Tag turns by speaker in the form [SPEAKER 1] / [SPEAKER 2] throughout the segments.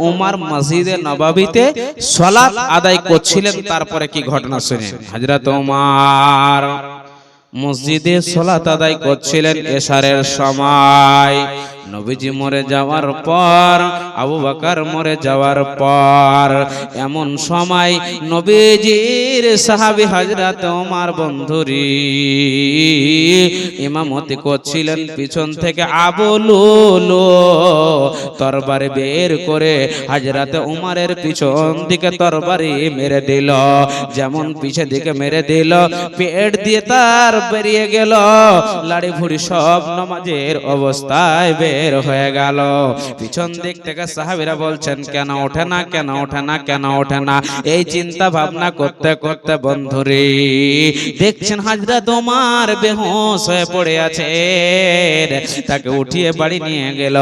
[SPEAKER 1] উমর মসজিদে নববীতে সালাত আদায় করছিলেন। তারপরে কি ঘটনা শুনেন। হযরত উমর মসজিদে সালাত আদায় করছিলেন এশারের সময়। নবীজি মরে যাওয়ার পর, আবু বকর মরে যাওয়ার পর, এমন সময় নবীজির সাহাবী হযরত ওমর বন্ধুরি ইমামতি করছিলেন। পিছন থেকে আবু লুলু তরবারি বের করে হযরত ওমরের পিছন দিকে তরবারি মেরে দিল। যেমন পিছে দিকে মেরে দিল, পেট দিয়ে তার বেরিয়ে গেল। লাড়ি ভুড়ি সব নামাজের অবস্থায় বের হয়ে গেল। পিছন দিক থেকে সাহাবীরা বলছেন, কেন ওঠে না, কেন ওঠে না, কেন ওঠে না। এই চিন্তা ভাবনা করতে করতে বন্ধুরে দেখছেন হযরত ওমর বেহুশ হয়ে পড়ে আছে। তাকে উঠিয়ে বাড়ি নিয়ে গেল।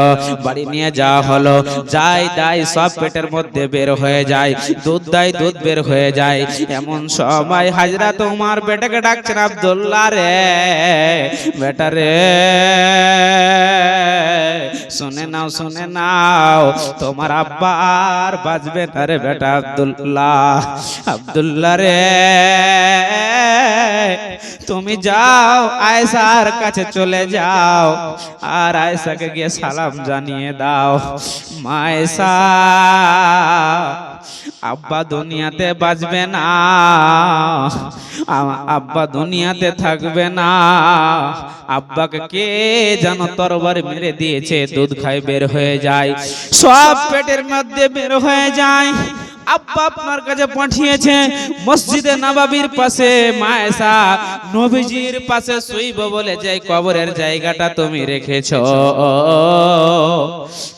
[SPEAKER 1] বাড়ি নিয়ে যাওয়া হলো। যাই দাই সব পেটের মধ্যে বের হয়ে যায়, দুধ দাই দুধ বের হয়ে যায়। এমন সময় হযরত ওমর বেটাকে ডাকছেন, আব্দুল্লাহ রে, বেটা রে, শুনে নাও, শুনে নাও, তোমার আব্বা আর বাঁচবে না রে বেটা আব্দুল্লাহ। আব্দুল্লাহ রে, তুমি যাও আয়েশার কাছে চলে যাও, আর আয়েশাকে গিয়ে সালাম জানিয়ে দাও। মা আয়েশা, আব্বা দুনিয়াতে বাঁচবে না, আব্বা দুনিয়াতে থাকবে না। আব্বাকে কে যেন তরবারি মেরে দিয়েছে, দুধ খাই বের হয়ে যায়, সব পেটের মধ্যে বের হয়ে যায়। আব্বা আপনার কাছে পাঠিয়েছে মসজিদে নববীর পাশে মা আয়েশা নবীজির পাশে শুইব বলে যে কবরের জায়গাটা তুমি রেখেছো,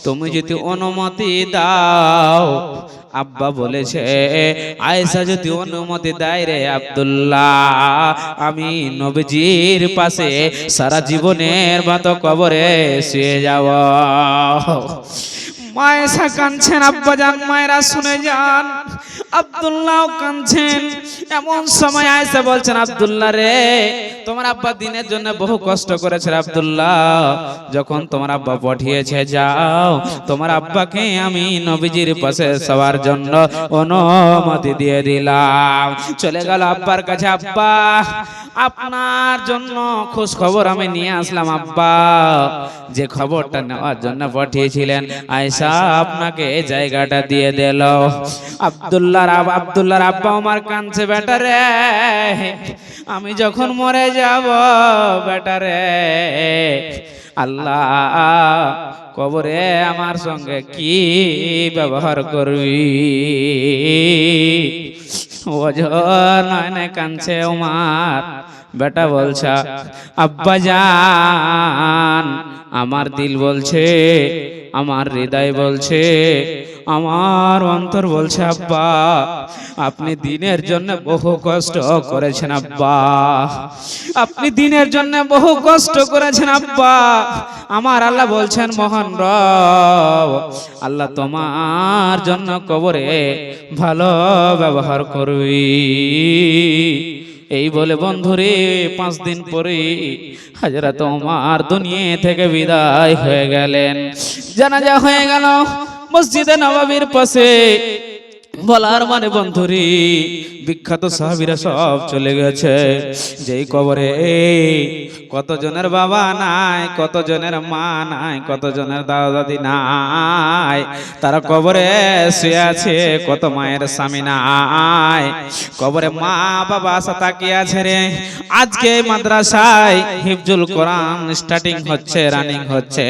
[SPEAKER 1] তুমি যদি অনুমতি দাও। আব্বা বলেছে, আয়েশা যদি অনুমতি দেয় রে আব্দুল্লাহ, আমি নবীজির পাশে সারা জীবনের মতো কবরে শুয়ে যাব। মা আয়েশা কাঁদছেন, আব্বা জান, মায়েরা শুনে যান। আব্দুল্লাহ কাঁদছেন। এমন সময় আয়েশা বলছেন, আব্দুল্লাহ রে, তোমার আব্বা দিনের জন্য বহু কষ্ট করেছে আব্দুল্লাহ, যখন তোমার আব্বা পাঠিয়েছে যাও, তোমার আব্বাকে আমি নবীজির পাশে সবার জন্য অনুমতি দিয়ে দিলাম। চলে গেল আব্বার কাছে। আব্বা, আপনার জন্য খোঁজ খবর আমি নিয়ে আসলাম আব্বা। যে খবরটা নেওয়ার জন্য পাঠিয়েছিলেন আয়েশা আপনাকে এই জায়গাটা দিয়ে দিল। আব্দুল্লাহর আব্বা ওমর কাঁদছে, বেটা রে, আমি যখন মরে যাব বেটা রে, আল্লাহ কবরে আমার সঙ্গে কি ব্যবহার করবি। ওজর নয়নে কাঁদছে ওমর। বেটা বলছে, আব্বা জান, আমার দিল বলছে, আমার হৃদয় বলছে, আমার অন্তর বলছে, আব্বা আপনি দিনের জন্য বহু কষ্ট করেছেন আব্বা, আপনি দিনের জন্য বহু কষ্ট করেছেন আব্বা। আমার আল্লাহ বলছেন, মহান রব আল্লাহ তোমার জন্য কবরে ভালো ব্যবহার করবি। এই বলে বন্ধুরে 5 দিন পরে হযরত ওমর দুনিয়া থেকে বিদায় হয়ে গেলেন। জানাজা হয়ে গেল মসজিদে নববীর পাশে। বলার মানে বন্ধুরি বিখ্যাত সাহাবীরা সব চলে গেছে। যেই কবরে কতজনের বাবা নাই, কতজনের মা নাই, কতজনের দাদা দাদি নাই, তারা কবরে শুয়ে আছে। কত মায়ের স্বামী নাই, কবরে মা বাবা আশা তাকিয়ে আছে রে। আজকে মাদ্রাসায় হিফজুল কোরআন স্টার্টিং হচ্ছে, রানিং হচ্ছে।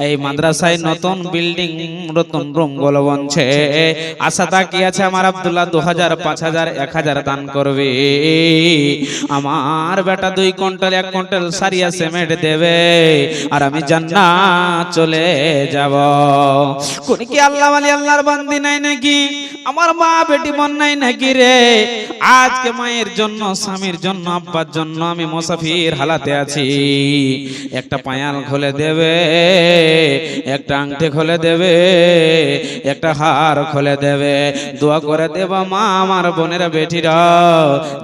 [SPEAKER 1] এই মাদ্রাসায় নতুন বিল্ডিং, নতুন রুম গুলো বনছে। আশা তাকিয়ে আছে আমার আব্দুল্লাহ 2000, 5000, 1000 দান করবে। আমার বেটা 2 কুইন্টাল 1 কুইন্টাল সারিয়া সিমেন্ট দেবে, আর আমি জান্নাত চলে যাব। কোন কি আল্লাহ ওয়ালি আল্লাহর বান্দি নাই নাকি? আমার মা বেটি মন নাই নাকি রে? আজকে মায়ের জন্য, স্বামীর জন্য, আব্বার জন্য আমি মুসাফির হালাতে আছি। একটা পায়াল খুলে দেবে, একটা আংটি খুলে দেবে, একটা হার খুলে দেবে। দোয়া করে দেব মা আমার বোনেরা বেটিরা,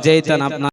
[SPEAKER 1] যেই তান আপনার